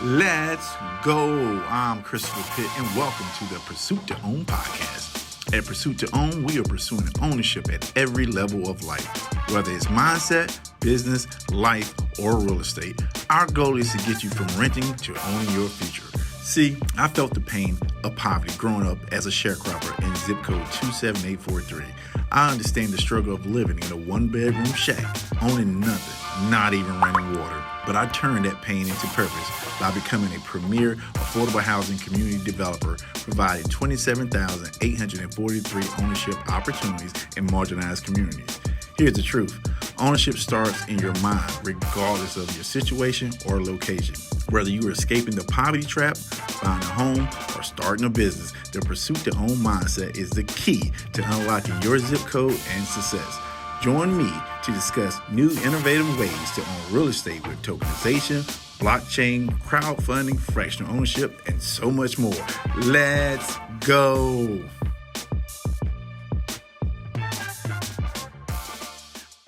Let's go. I'm Christopher Pitt, and welcome to the Pursuit to Own podcast. At Pursuit to Own, we are pursuing ownership at every level of life. Whether it's mindset, business, life, or real estate, our goal is to get you from renting to owning your future. See, I felt the pain of poverty growing up as a sharecropper in zip code 27843. I understand the struggle of living in a one-bedroom shack, owning nothing, not even running water. But I turned that pain into purpose by becoming a premier affordable housing community developer, providing 27,843 ownership opportunities in marginalized communities. Here's the truth. Ownership starts in your mind, regardless of your situation or location. Whether you are escaping the poverty trap, buying a home, or starting a business, the pursuit to own mindset is the key to unlocking your zip code and success. Join me to discuss new innovative ways to own real estate with tokenization, blockchain, crowdfunding, fractional ownership, and so much more. Let's go.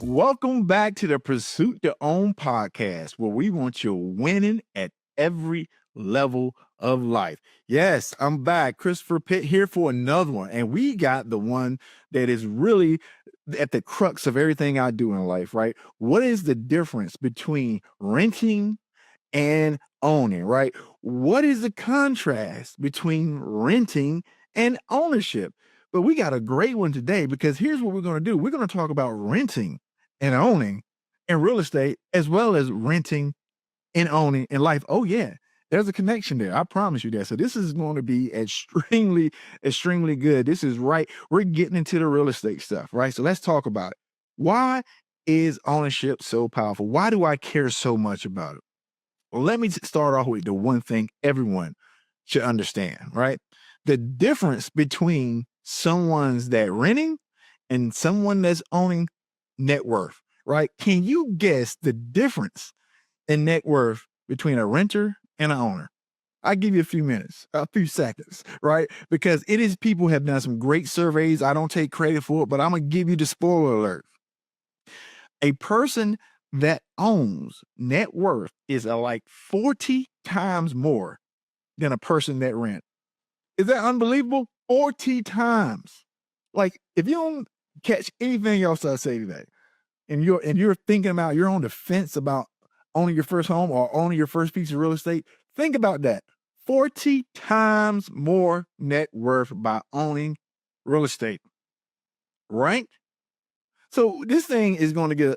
Welcome back to the Pursuit to Own podcast, where we want you winning at every level of life. Yes, I'm back. Christopher Pitt here for another one. And we got the one that is really at the crux of everything I do in life, right? What is the difference between renting and owning, right? What is the contrast between renting and ownership? But we got a great one today because here's what we're going to do. We're going to talk about renting and owning in real estate, as well as renting and owning in life. Oh, yeah. There's a connection there. I promise you that. So this is going to be extremely good. This is right. We're getting into the real estate stuff, right? So let's talk about it. Why is ownership so powerful? Why do I care so much about it? Well, let me start off with the one thing everyone should understand, right? The difference between someone's that renting and someone that's owning net worth, right? Can you guess the difference in net worth between a renter and an owner? I'll give you a few seconds, right? Because it is people have done some great surveys. I don't take credit for it, but I'm going to give you the spoiler alert. A person that owns net worth is like 40 times more than a person that rent. Is that unbelievable? 40 times. Like, if you don't catch anything else I say today, and you're thinking about, you're on the fence about owning your first home or owning your first piece of real estate, think about that. 40 times more net worth by owning real estate, right? So this thing is going to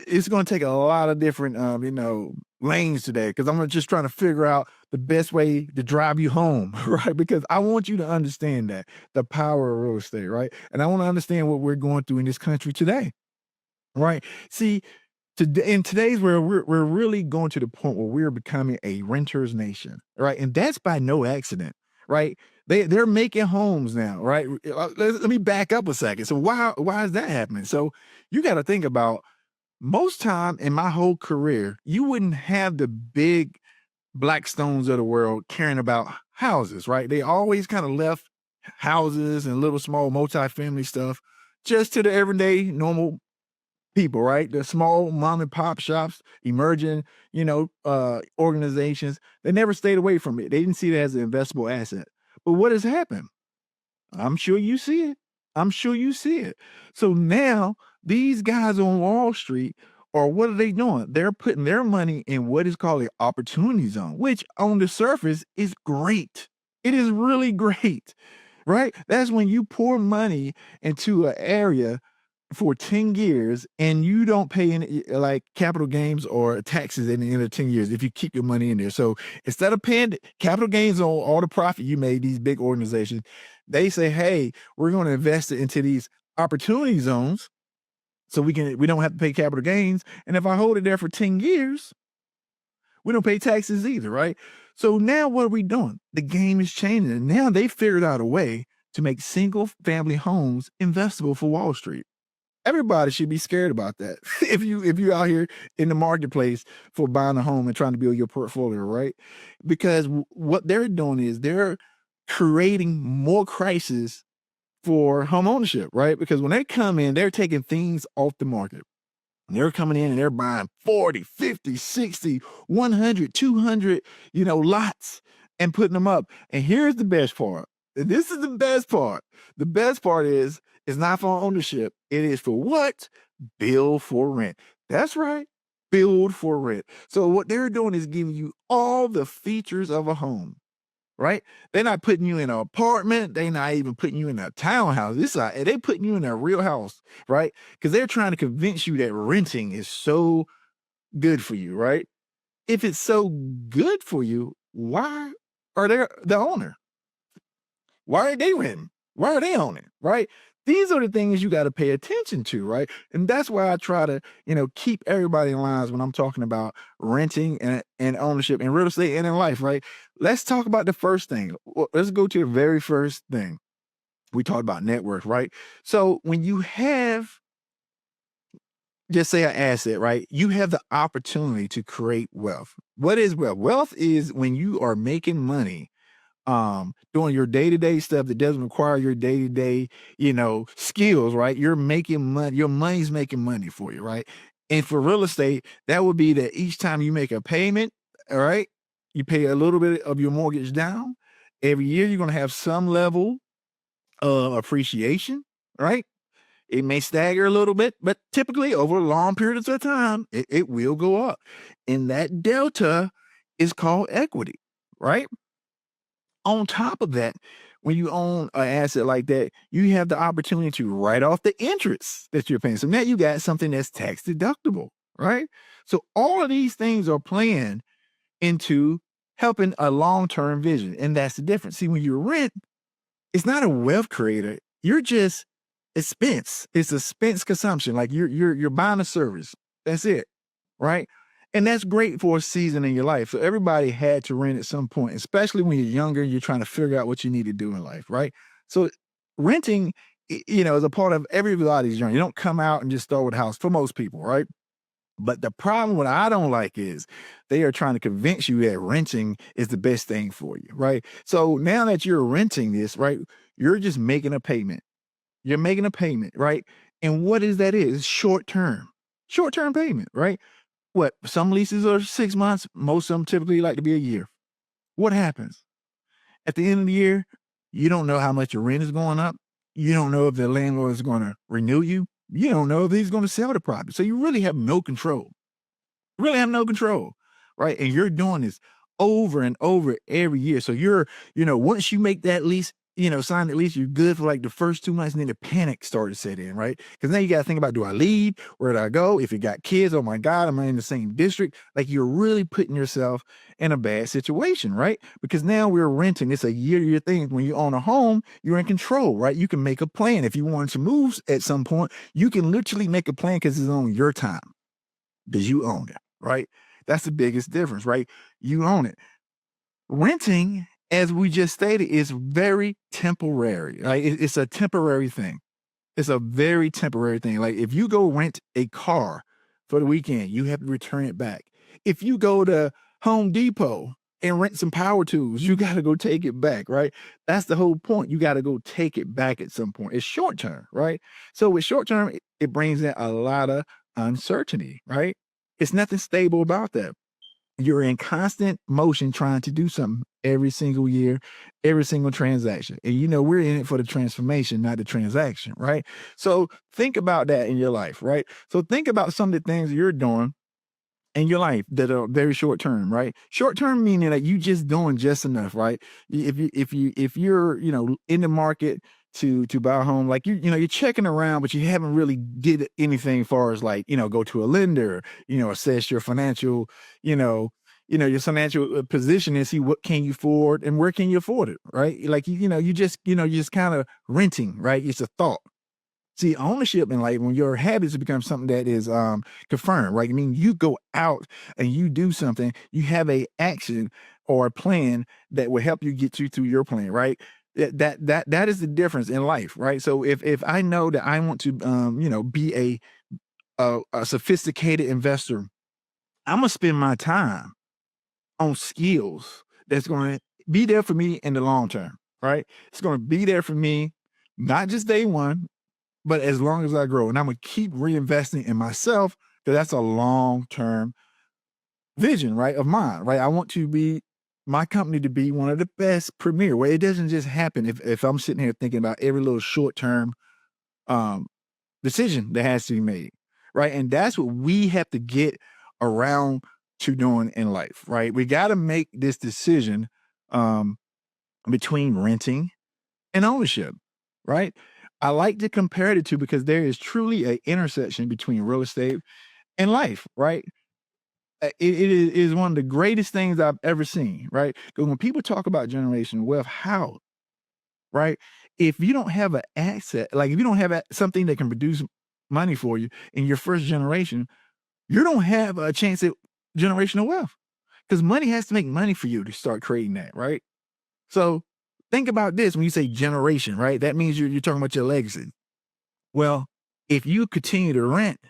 it's going to take a lot of different, lanes today, because I'm just trying to figure out the best way to drive you home, right? Because I want you to understand that the power of real estate, right? And I want to understand what we're going through in this country today, right? See, in today's world, we're really going to the point where we're becoming a renter's nation, right? And that's by no accident, right? They're making homes now, right? Let me back up a second. So why is that happening? So you got to think about, most time in my whole career, you wouldn't have the big Blackstones of the world caring about houses, right? They always kind of left houses and little small multifamily stuff just to the everyday normal people, right? The small mom and pop shops, emerging, organizations. They never stayed away from it. They didn't see it as an investable asset. But what has happened? I'm sure you see it. So now these guys on Wall Street, or what are they doing? They're putting their money in what is called an opportunity zone, which on the surface is great. It is really great, right? That's when you pour money into an area for 10 years and you don't pay any like capital gains or taxes in the end of 10 years if you keep your money in there. So instead of paying capital gains on all the profit you made, these big organizations, they say, hey, we're going to invest it into these opportunity zones so we don't have to pay capital gains. And if I hold it there for 10 years, we don't pay taxes either, right? So now what are we doing? The game is changing. And now they figured out a way to make single family homes investable for Wall Street. Everybody should be scared about that. If you out here in the marketplace for buying a home and trying to build your portfolio, right? Because what they're doing is they're creating more crisis for home ownership, right? Because when they come in, they're taking things off the market. They're coming in and they're buying 40, 50, 60, 100, 200, lots and putting them up. And here's the best part. This is the best part. The best part is it's not for ownership. It is for what? Build for rent. That's right. Build for rent. So what they're doing is giving you all the features of a home, right? They're not putting you in an apartment. They're not even putting you in a townhouse. They're putting you in a real house, right? Because they're trying to convince you that renting is so good for you, right? If it's so good for you, why are they the owner? Why are they renting? Why are they owning, right? These are the things you got to pay attention to, right? And that's why I try to, keep everybody in lines when I'm talking about renting and ownership in real estate and in life, right? Let's talk about the first thing. Let's go to the very first thing. We talked about net worth, right? So when you have, just say an asset, right? You have the opportunity to create wealth. What is wealth? Wealth is when you are making money doing your day-to-day stuff that doesn't require your day-to-day, skills, right? You're making money, your money's making money for you, right? And for real estate, that would be that each time you make a payment, all right, you pay a little bit of your mortgage down. Every year you're going to have some level of appreciation, right? It may stagger a little bit, but typically over long periods of time, it will go up. And that delta is called equity, right? On top of that, when you own an asset like that, you have the opportunity to write off the interest that you're paying. So now you got something that's tax deductible, right? So all of these things are playing into helping a long-term vision. And that's the difference. See, when you rent, it's not a wealth creator. You're just expense. It's expense consumption. Like you're buying a service. That's it. Right. And that's great for a season in your life. So everybody had to rent at some point, especially when you're younger, you're trying to figure out what you need to do in life. Right. So renting, is a part of everybody's journey. You don't come out and just start with a house for most people. Right. But the problem what I don't like is they are trying to convince you that renting is the best thing for you. Right. So now that you're renting this, right, you're just making a payment. You're making a payment. Right. And what is that? Is short term payment. Right. What? Some leases are 6 months. Most of them typically like to be a year. What happens? At the end of the year, you don't know how much your rent is going up. You don't know if the landlord is going to renew you. You don't know if he's going to sell the property. So you really have no control. Really have no control, right? And you're doing this over and over every year. So you're, once you make that lease, sign that lease, you're good for like the first 2 months, and then the panic started to set in, right? Because now you got to think about, do I leave? Where do I go? If you got kids, oh my God, am I in the same district? Like you're really putting yourself in a bad situation, right? Because now we're renting. It's a year thing. When you own a home, you're in control, right? You can make a plan. If you want to move at some point, you can literally make a plan because it's on your time because you own it, right? That's the biggest difference, right? You own it. Renting, as we just stated, is very temporary. Right? It's a temporary thing. It's a very temporary thing. Like if you go rent a car for the weekend, you have to return it back. If you go to Home Depot and rent some power tools, you got to go take it back, right? That's the whole point. You got to go take it back at some point. It's short term, right? So with short term, it brings in a lot of uncertainty, right? It's nothing stable about that. You're in constant motion trying to do something every single year, every single transaction. And we're in it for the transformation, not the transaction, right? So think about that in your life, right? So think about some of the things you're doing in your life that are very short term, right? Short term meaning that you just doing just enough, right? If you're in the market to buy a home, like you're checking around, but you haven't really did anything as far as like go to a lender, assess your financial, your financial position and see what can you afford and where can you afford it, right? Like you just kind of renting, right? It's a thought. See, ownership in life, when your habits become something that is confirmed, right? I mean, you go out and you do something, you have a action or a plan that will help you get you through your plan, right? That is the difference in life, right? So if I know that I want to be a sophisticated investor, I'm gonna spend my time on skills that's going to be there for me in the long term, right? It's going to be there for me, not just day one, but as long as I grow. And I'm going to keep reinvesting in myself because that's a long-term vision, right, of mine, right? I want to be my company to be one of the best premier, where it doesn't just happen if I'm sitting here thinking about every little short-term um decision that has to be made, right? And that's what we have to get around to doing in life, right? We got to make this decision um between renting and ownership, right? I like to compare the two because there is truly an intersection between real estate and life, right? It is one of the greatest things I've ever seen, right? Because when people talk about generational wealth, how, right? If you don't have an asset, like if you don't have something that can produce money for you in your first generation, you don't have a chance at generational wealth because money has to make money for you to start creating that, right? So think about this when you say generation, right? That means you're talking about your legacy. Well, if you continue to rent,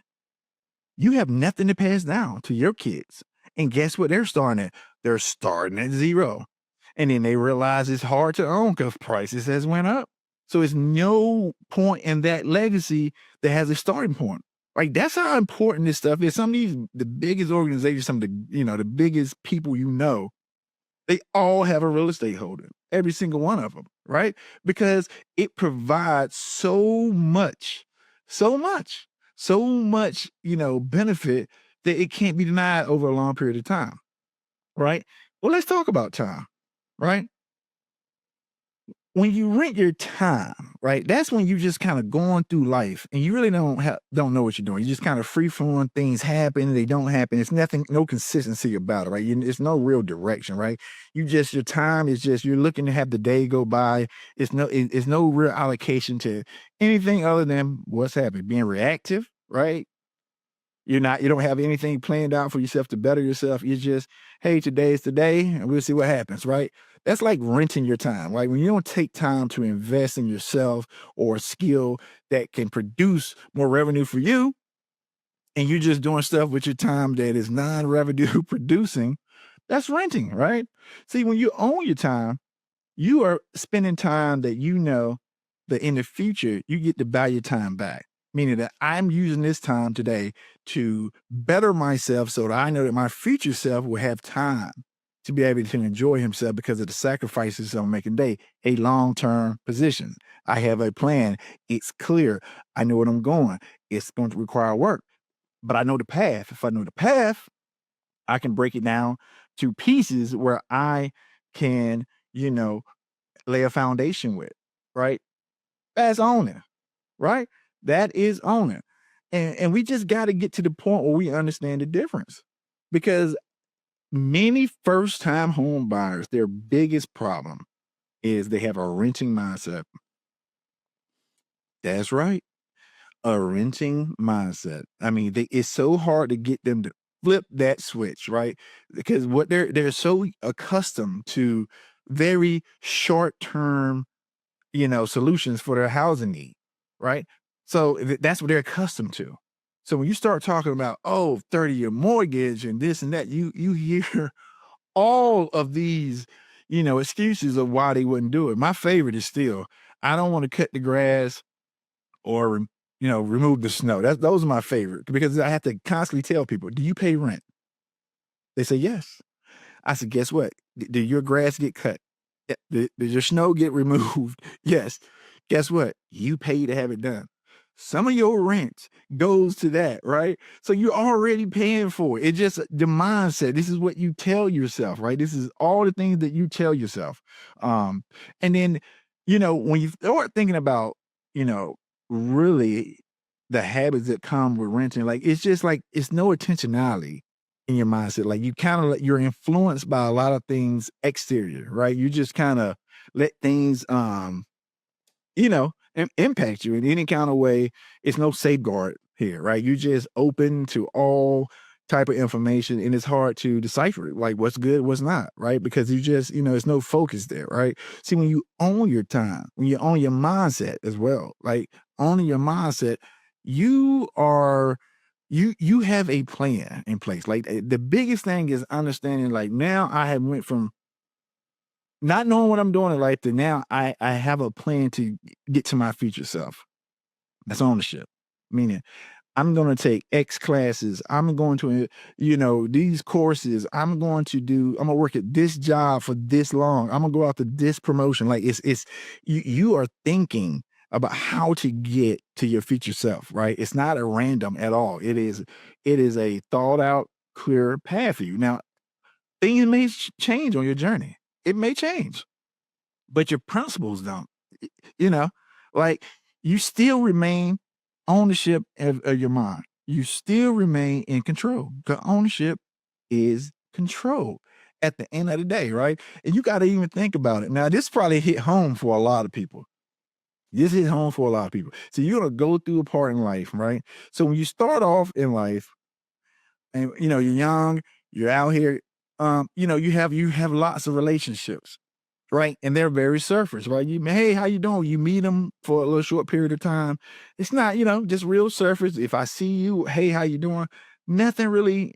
you have nothing to pass down to your kids. And guess what they're starting at? They're starting at zero. And then they realize it's hard to own because prices has went up. So it's no point in that legacy that has a starting point. Like that's how important this stuff is. Some of these the biggest organizations, some of the biggest people they all have a real estate holding, every single one of them, right? Because it provides so much, benefit that it can't be denied over a long period of time, right? Well, let's talk about time, right? When you rent your time, right? That's when you just kind of going through life and you really don't know what you're doing. You just kind of free flowing, things happen, they don't happen. It's nothing, no consistency about it, right? It's no real direction, right? Your time is just you're looking to have the day go by. It's no real allocation to anything other than what's happening, being reactive, right? You don't have anything planned out for yourself to better yourself. You're just, hey, today is today, and we'll see what happens, right? That's like renting your time, right? When you don't take time to invest in yourself or a skill that can produce more revenue for you, and you're just doing stuff with your time that is non-revenue producing, that's renting, right? See, when you own your time, you are spending time that you know that in the future you get to buy your time back. Meaning that I'm using this time today to better myself so that I know that my future self will have time to be able to enjoy himself because of the sacrifices I'm making today. A long-term position. I have a plan. It's clear. I know what I'm going. It's going to require work, but I know the path. If I know the path, I can break it down to pieces where I can, you know, lay a foundation with, right? That's owning, right? That is owning. And we just got to get to the point where we understand the difference. Because many first-time home buyers, their biggest problem is they have a renting mindset. That's right. A renting mindset. I mean, it's so hard to get them to flip that switch, right? Because what they're so accustomed to very short-term solutions for their housing need, right? So that's what they're accustomed to. So when you start talking about, oh, 30-year mortgage and this and that, you hear all of these, excuses of why they wouldn't do it. My favorite is still, I don't want to cut the grass or, remove the snow. Those are my favorite because I have to constantly tell people, do you pay rent? They say, yes. I said, guess what? Did your grass get cut? Did your snow get removed? Yes. Guess what? You pay to have it done. Some of your rent goes to that, right? So you're already paying for it. It's just the mindset. This is what you tell yourself, right? This is all the things that you tell yourself. Um, and then, when you start thinking about, you know, really the habits that come with renting, like it's just like it's no intentionality in your mindset. Like you kind of you're influenced by a lot of things exterior, right? You just kind of let things impact you in any kind of way. It's no safeguard here, right? You just open to all type of information and it's hard to decipher it, like what's good, what's not, right? Because you just, it's no focus there, right? See, when you own your time, when you own your mindset as well, like owning your mindset, you are you have a plan in place. Like the biggest thing is understanding like now I have went from not knowing what I'm doing in life to now I have a plan to get to my future self. That's ownership. Meaning I'm going to take X classes. I'm going to, these courses. I'm going to work at this job for this long. I'm going to go out to this promotion. Like you are thinking about how to get to your future self, right? It's not a random at all. It is a thought out, clear path for you. Now, things may change on your journey. It may change, but your principles don't. You know, like you still remain ownership of your mind. You still remain in control. The ownership is control at the end of the day, right? And you got to even think about it. Now, this probably hit home for a lot of people. This hit home for a lot of people. So you're gonna go through a part in life, right? So when you start off in life, and you're young, you're out here, you have lots of relationships, right? And they're very surface, right? Hey, how you doing? You meet them for a little short period of time. It's not, just real surface. If I see you, hey, how you doing? Nothing really,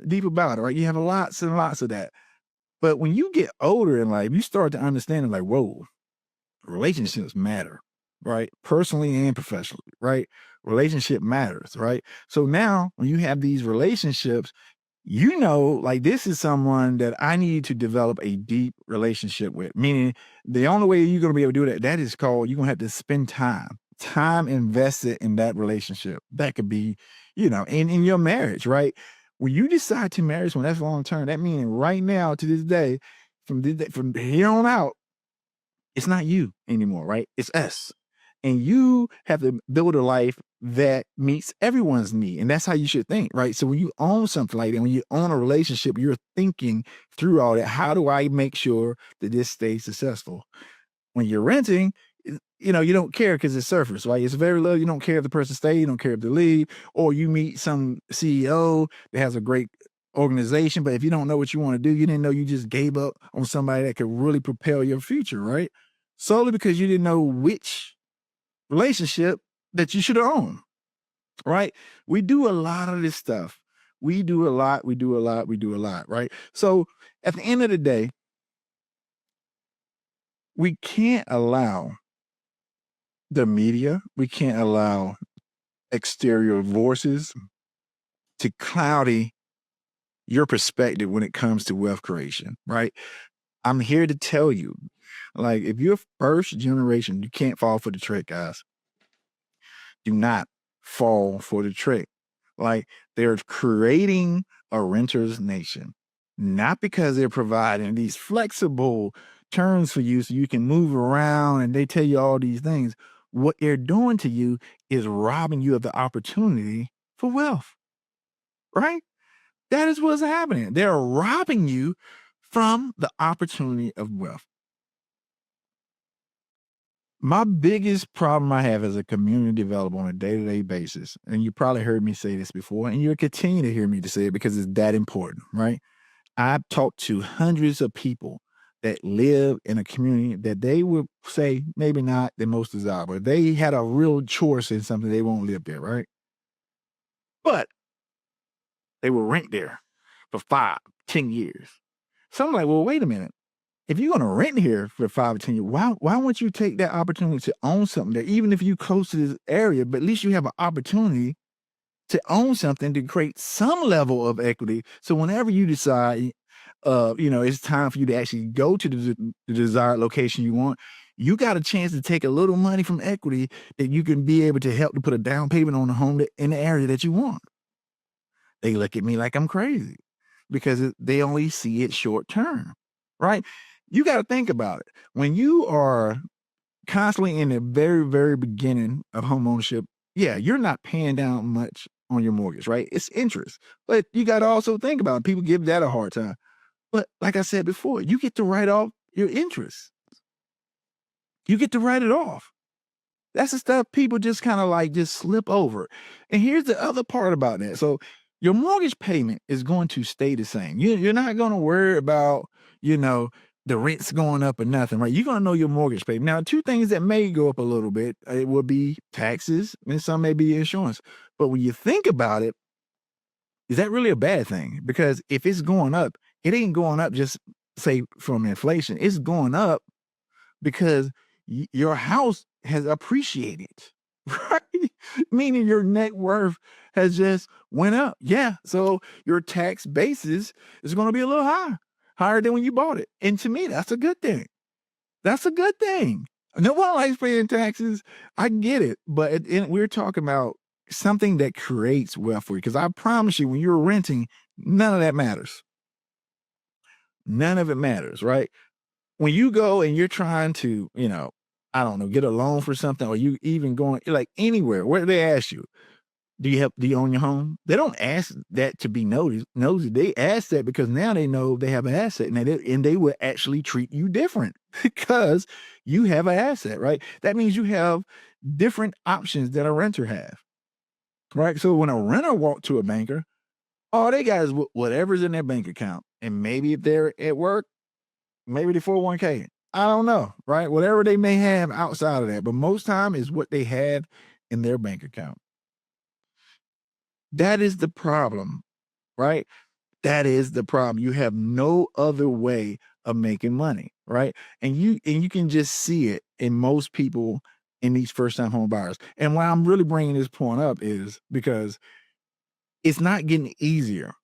deep about it, right? You have lots and lots of that. But when you get older in life, you start to understand it like, whoa, relationships matter, right? Personally and professionally, right? Relationship matters, right? So now when you have these relationships, like this is someone that I need to develop a deep relationship with. Meaning the only way you're going to be able to do that is called, you're going to have to spend time invested in that relationship. That could be, in your marriage, right? When you decide to marry someone, that's long term. That means right now to this day, from here on out, it's not you anymore, right? It's us. And you have to build a life that meets everyone's need. And that's how you should think, right? So when you own something like that, when you own a relationship, you're thinking through all that. How do I make sure that this stays successful? When you're renting, you don't care because it's surface, right? It's very low. You don't care if the person stays, you don't care if they leave, or you meet some CEO that has a great organization, but if you don't know what you want to do, you didn't know, you just gave up on somebody that could really propel your future, right? Solely because you didn't know which relationship that you should own, right? We do a lot of this stuff. We do a lot, right? So at the end of the day, we can't allow the media, we can't allow exterior voices to cloudy your perspective when it comes to wealth creation, right? I'm here to tell you, like, if you're first generation, you can't fall for the trick, guys. Do not fall for the trick. Like, they're creating a renter's nation, not because they're providing these flexible terms for you so you can move around and they tell you all these things. What they're doing to you is robbing you of the opportunity for wealth, right? That is what's happening. They're robbing you from the opportunity of wealth. My biggest problem I have as a community developer on a day-to-day basis, and you probably heard me say this before, and you'll continue to hear me to say it because it's that important, right? I've talked to hundreds of people that live in a community that they would say maybe not the most desirable. They had a real choice in something, they won't live there, right? But they will rent there for 5, 10 years. So I'm like, well, wait a minute. If you're going to rent here for 5 or 10 years, why won't you take that opportunity to own something there, even if you close to this area, but at least you have an opportunity to own something to create some level of equity. So whenever you decide, it's time for you to actually go to the desired location you want, you got a chance to take a little money from equity that you can be able to help to put a down payment on the home in the area that you want. They look at me like I'm crazy because they only see it short term, right? You got to think about it. When you are constantly in the very, very beginning of home ownership, yeah, you're not paying down much on your mortgage, right? It's interest. But you got to also think about it. People give that a hard time. But like I said before, you get to write off your interest. You get to write it off. That's the stuff people just kind of like just slip over. And here's the other part about that. So your mortgage payment is going to stay the same. You're not going to worry about, the rent's going up or nothing, right? You're going to know your mortgage payment. Now, two things that may go up a little bit, it will be taxes and some may be insurance. But when you think about it, is that really a bad thing? Because if it's going up, it ain't going up just say from inflation. It's going up because your house has appreciated, right? meaning your net worth has just went up. Yeah. So your tax basis is going to be a little higher than when you bought it. And to me, that's a good thing. That's a good thing. No one likes paying taxes. I get it. But we're talking about something that creates wealth for you. Because I promise you, when you're renting, none of that matters. None of it matters, right? When you go and you're trying to, I don't know, get a loan for something, or you even going like anywhere, where they ask you, do you own your home? They don't ask that to be nosy. They ask that because now they know they have an asset, and they will actually treat you different because you have an asset, right? That means you have different options that a renter have, right? So when a renter walk to a banker, all they got is whatever's in their bank account, and maybe if they're at work, maybe the 401k. I don't know, right? Whatever they may have outside of that, but most time is what they have in their bank account. That is the problem, right? That is the problem. You have no other way of making money, right? And you can just see it in most people in these first-time home buyers. And why I'm really bringing this point up is because it's not getting easier.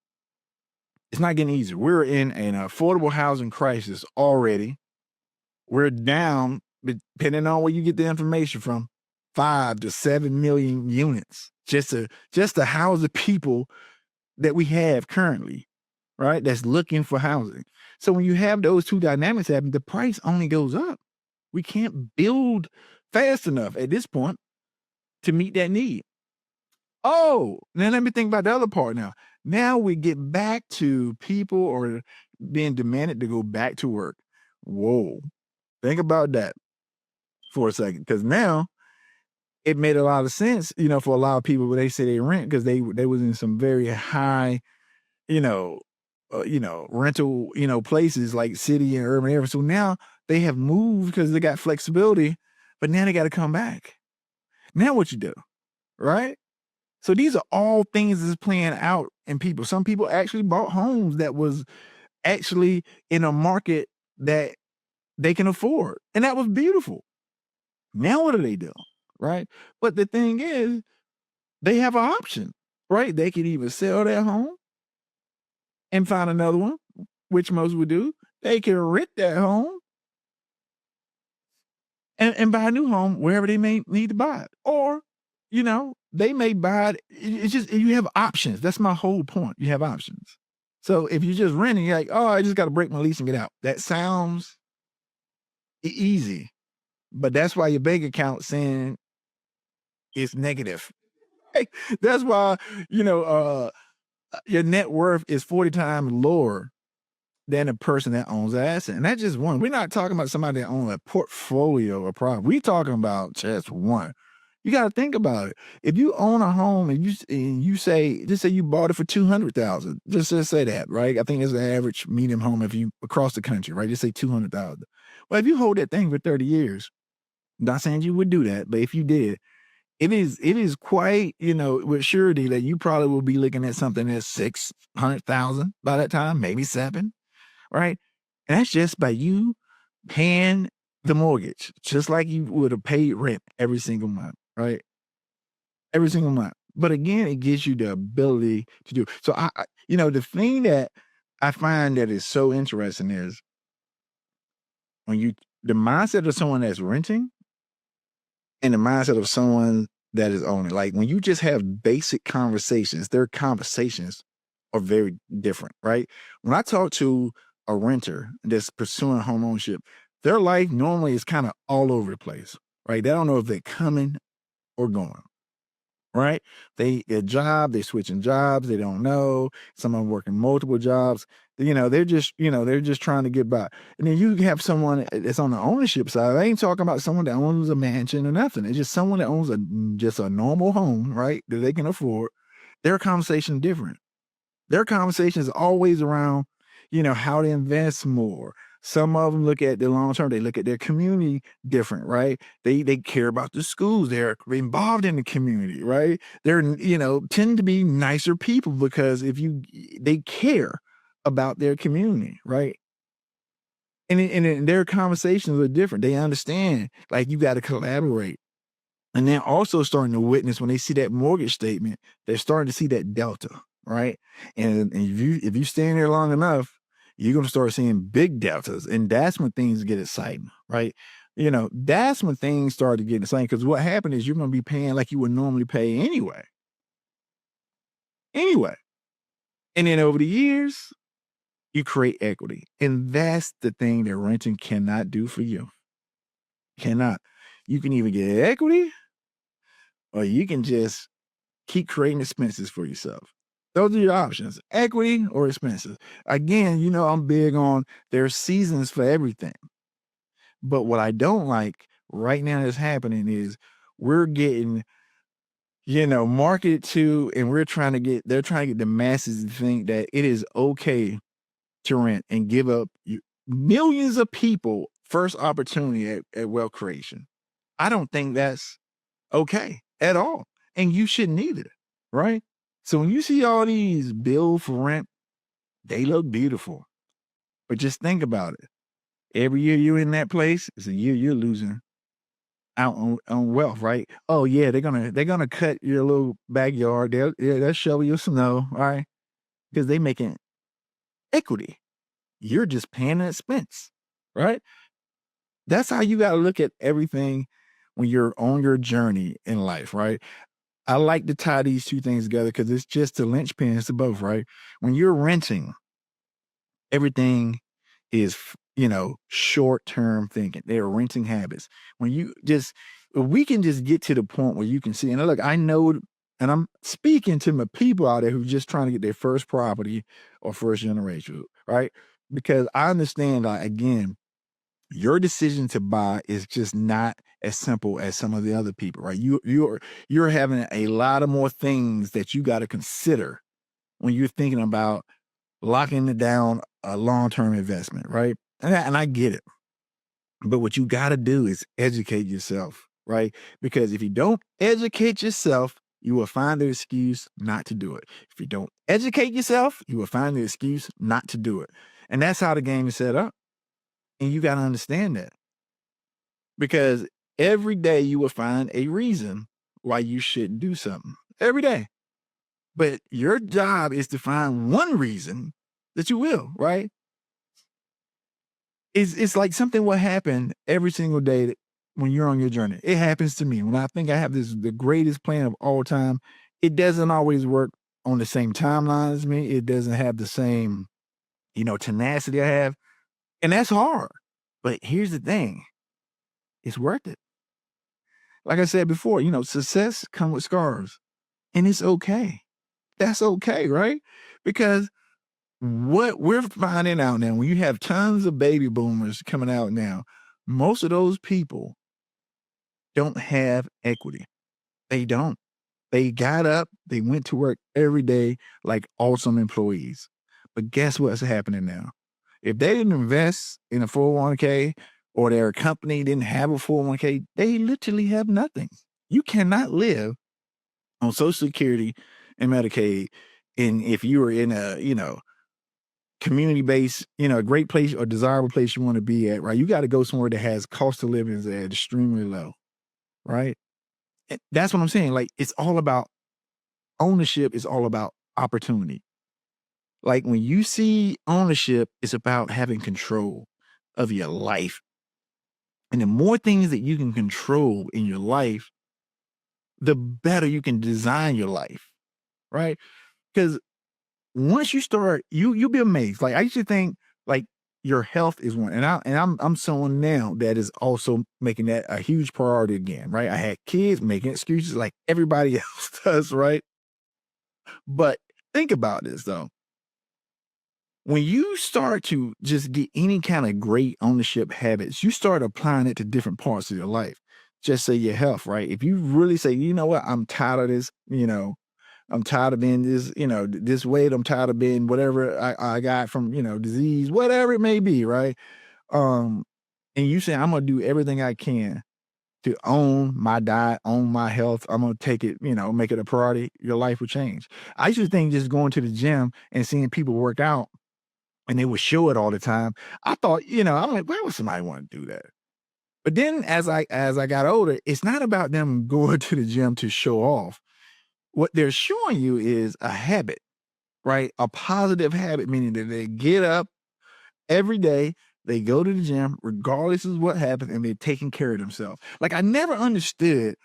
It's not getting easier. We're in an affordable housing crisis already. We're down, depending on where you get the information from, 5 to 7 million units just to house the people that we have currently, right? That's looking for housing. So when you have those two dynamics happening, the price only goes up. We can't build fast enough at this point to meet that need. Oh, now let me think about the other part now. Now we get back to people are being demanded to go back to work. Whoa. Think about that for a second, because now it made a lot of sense, for a lot of people when they say they rent, because they was in some very high, rental, places like city and urban areas. So now they have moved because they got flexibility, but now they got to come back. Now what you do, right? So these are all things that's playing out in people. Some people actually bought homes that was actually in a market that they can afford, and that was beautiful. Now what do they do, right? But the thing is, they have an option, right? They can either sell their home and find another one, which most would do. They can rent that home and buy a new home wherever they may need to buy it. Or, they may buy it. It's just, you have options. That's my whole point. You have options. So if you're just renting, you're like, oh, I just got to break my lease and get out. That sounds easy, but that's why your bank account saying it's negative. That's why, your net worth is 40 times lower than a person that owns an asset. And that's just one. We're not talking about somebody that owns a portfolio of property. We're talking about just one. You got to think about it. If you own a home and you say, just say you bought it for $200,000, just say that, right? I think it's the average medium home if you across the country, right? Just say $200,000. Well, if you hold that thing for 30 years, not saying you would do that, but if you did, it is quite, with surety that you probably will be looking at something that's 600,000 by that time, maybe 7, right? And that's just by you paying the mortgage, just like you would have paid rent every single month, right? Every single month. But again, it gives you the ability to do. So the thing that I find that is so interesting is when the mindset of someone that's renting and the mindset of someone that is owning. Like when you just have basic conversations, their conversations are very different, right? When I talk to a renter that's pursuing home ownership, their life normally is kind of all over the place, right? They don't know if they're coming or going, right? Their job, they're switching jobs, they don't know. Some of them working multiple jobs. They're just trying to get by. And then you have someone that's on the ownership side. I ain't talking about someone that owns a mansion or nothing. It's just someone that owns just a normal home, right? That they can afford. Their conversation is different. Their conversation is always around, how to invest more. Some of them look at the long term. They look at their community different, right? They care about the schools. They're involved in the community, right? They're, tend to be nicer people because they care about their community, right? And their conversations are different. They understand, like, you got to collaborate. And then also starting to witness when they see that mortgage statement, they're starting to see that delta, right? And if you stay in there long enough, you're gonna start seeing big deltas, and that's when things get exciting, right? That's when things start to get exciting because what happened is you're gonna be paying like you would normally pay anyway. Anyway. And then over the years, you create equity. And that's the thing that renting cannot do for you. Cannot. You can either get equity or you can just keep creating expenses for yourself. Those are your options, equity or expenses. Again, I'm big on there's seasons for everything. But what I don't like right now that's happening is we're getting, marketed to, and they're trying to get the masses to think that it is okay to rent and give up millions of people first opportunity at wealth creation. I don't think that's okay at all. And you shouldn't either, right? So when you see all these bills for rent, they look beautiful. But just think about it. Every year you're in that place, it's a year you're losing out on wealth, right? Oh yeah, they're gonna cut your little backyard. They'll shovel you snow, all right? Because they making equity. You're just paying an expense, right? That's how you gotta look at everything when you're on your journey in life, right? I like to tie these two things together because it's just the linchpins to both, right? When you're renting, everything is, short-term thinking. They're renting habits. When you just we can just get to the point where you can see, and look, I know, and I'm speaking to my people out there who just trying to get their first property or first generation, right? Because I understand, like, again, your decision to buy is just not as simple as some of the other people, right? You're having a lot of more things that you got to consider when you're thinking about locking it down a long-term investment, right? And I get it. But what you got to do is educate yourself, right? Because if you don't educate yourself, you will find the excuse not to do it. If you don't educate yourself, you will find the excuse not to do it. And that's how the game is set up. And you got to understand that because every day you will find a reason why you shouldn't do something every day. But your job is to find one reason that you will, right? It's like something will happen every single day when you're on your journey. It happens to me. When I think I have the greatest plan of all time, it doesn't always work on the same timeline as me. It doesn't have the same, tenacity I have. And that's hard. But here's the thing. It's worth it. Like I said before, success comes with scars. And it's okay. That's okay, right? Because what we're finding out now, when you have tons of baby boomers coming out now, most of those people don't have equity. They don't. They got up, they went to work every day like awesome employees. But guess what's happening now? If they didn't invest in a 401k or their company didn't have a 401k, they literally have nothing. You cannot live on Social Security and Medicaid. And if you were in a, community based, a great place or desirable place you want to be at, right? You got to go somewhere that has cost of living is at extremely low, right? That's what I'm saying. Like it's all about ownership, is all about opportunity. Like when you see ownership, it's about having control of your life. And the more things that you can control in your life, the better you can design your life, right? Because once you start, you'll be amazed. Like I used to think like your health is one. And I'm someone now that is also making that a huge priority again, right? I had kids making excuses like everybody else does, right? But think about this though. When you start to just get any kind of great ownership habits, you start applying it to different parts of your life. Just say your health, right? If you really say, you know what, I'm tired of this, I'm tired of being this, this weight. I'm tired of being whatever I got from, disease, whatever it may be, right? Um, and you say, I'm gonna do everything I can to own my diet, own my health. I'm gonna take it, make it a priority. Your life will change. I used to think just going to the gym and seeing people work out and they would show it all the time. I thought, I'm like, why would somebody want to do that? But then as I got older, it's not about them going to the gym to show off. What they're showing you is a habit, right? A positive habit, meaning that they get up every day, they go to the gym, regardless of what happens, and they're taking care of themselves. Like, I never understood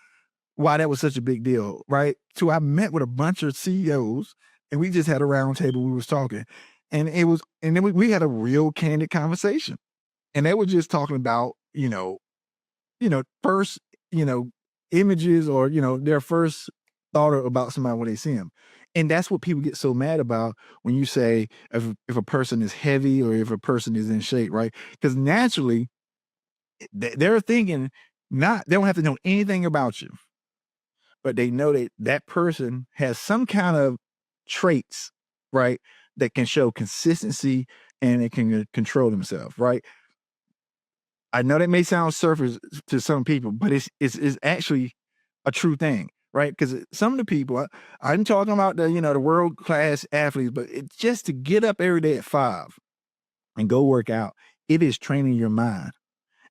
why that was such a big deal, right? So I met with a bunch of CEOs, and we just had a round table. We was talking, and then we had a real candid conversation, and they were just talking about, first, you know, images, or their first thought about somebody when they see them. And that's what people get so mad about when you say if a person is heavy or if a person is in shape, right? Because naturally they're thinking, not they don't have to know anything about you, but they know that that person has some kind of traits, right, that can show consistency, and it can control themselves, right? I know that may sound surface to some people, but it's actually a true thing, right? Because some of the people, I'm talking about the world class athletes, but it's just to get up every day at 5 and go work out. It is training your mind.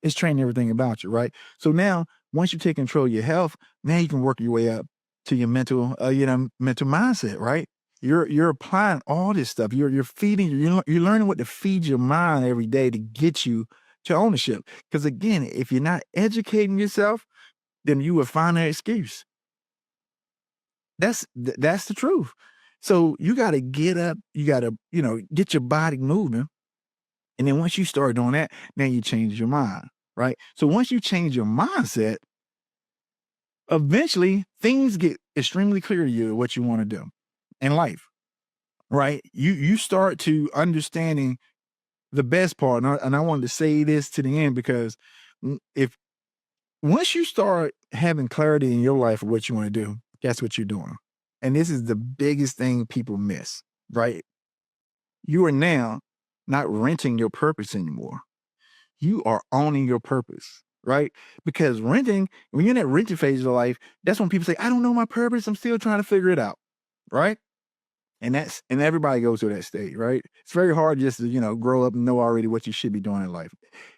It's training everything about you, right? So now, once you take control of your health, now you can work your way up to your mental mindset, right? You're applying all this stuff. You're feeding. You're learning what to feed your mind every day to get you to ownership. Because again, if you're not educating yourself, then you will find an excuse. That's the truth. So you got to get up. You got to get your body moving. And then once you start doing that, now you change your mind, right? So once you change your mindset, eventually things get extremely clear to you what you want to do in life, right? You start to understanding the best part. And I wanted to say this to the end, because if once you start having clarity in your life of what you want to do, that's what you're doing. And this is the biggest thing people miss, right? You are now not renting your purpose anymore. You are owning your purpose, right? Because renting, when you're in that renting phase of life, that's when people say, I don't know my purpose. I'm still trying to figure it out, right? And everybody goes through that state, right? It's very hard just to, grow up and know already what you should be doing in life.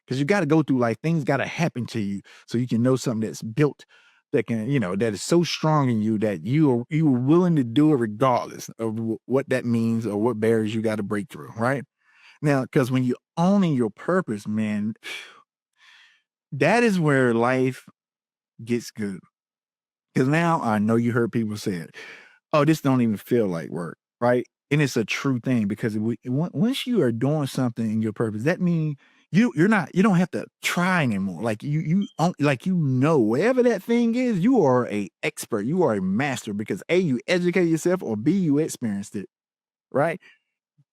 Because you got to go through life. Things got to happen to you so you can know something that's built, that can, that is so strong in you that you are willing to do it regardless of what that means or what barriers you got to break through, right? Now, because when you're owning your purpose, man, that is where life gets good. Because now I know you heard people say it. Oh, this don't even feel like work, right? And it's a true thing, because once you are doing something in your purpose, that means you don't have to try anymore. Like whatever that thing is, you are a expert, you are a master, because A, you educate yourself, or B, you experienced it, right?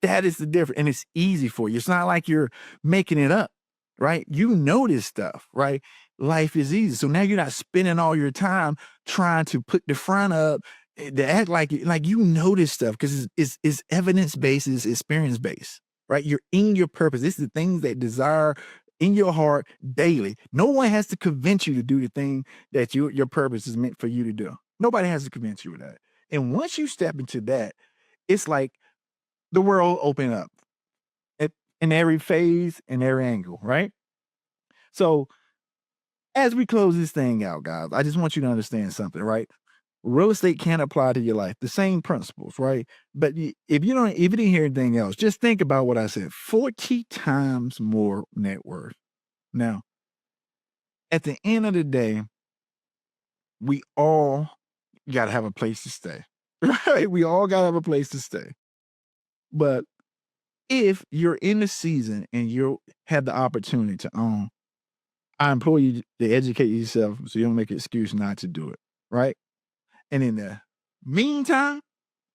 That is the difference. And it's easy for you. It's not like you're making it up, right? You know this stuff, right? Life is easy. So now you're not spending all your time trying to put the front up to act like you know this stuff, because it's evidence-based, it's experience-based, right? You're in your purpose. This is the things that desire in your heart daily. No one has to convince you to do the thing that your purpose is meant for you to do. Nobody has to convince you of that. And once you step into that, it's like the world open up in every phase and every angle, right? So as we close this thing out, guys, I just want you to understand something, right? Real estate can apply to your life, the same principles, right? But if you didn't hear anything else, just think about what I said: 40 times more net worth. Now, at the end of the day, we all got to have a place to stay, right? We all got to have a place to stay. But if you're in the season and you have the opportunity to own, I implore you to educate yourself so you don't make an excuse not to do it, right? And in the meantime,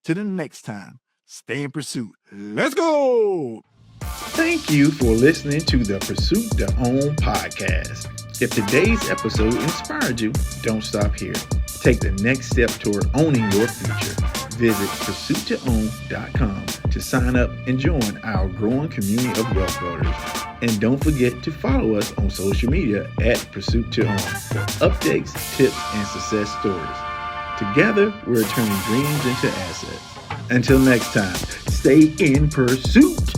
to the next time, stay in pursuit. Let's go. Thank you for listening to the Pursuit to Own podcast. If today's episode inspired you, don't stop here. Take the next step toward owning your future. Visit pursuittoown.com to sign up and join our growing community of wealth builders. And don't forget to follow us on social media at Pursuit to Own for updates, tips, and success stories. Together, we're turning dreams into assets. Until next time, stay in pursuit.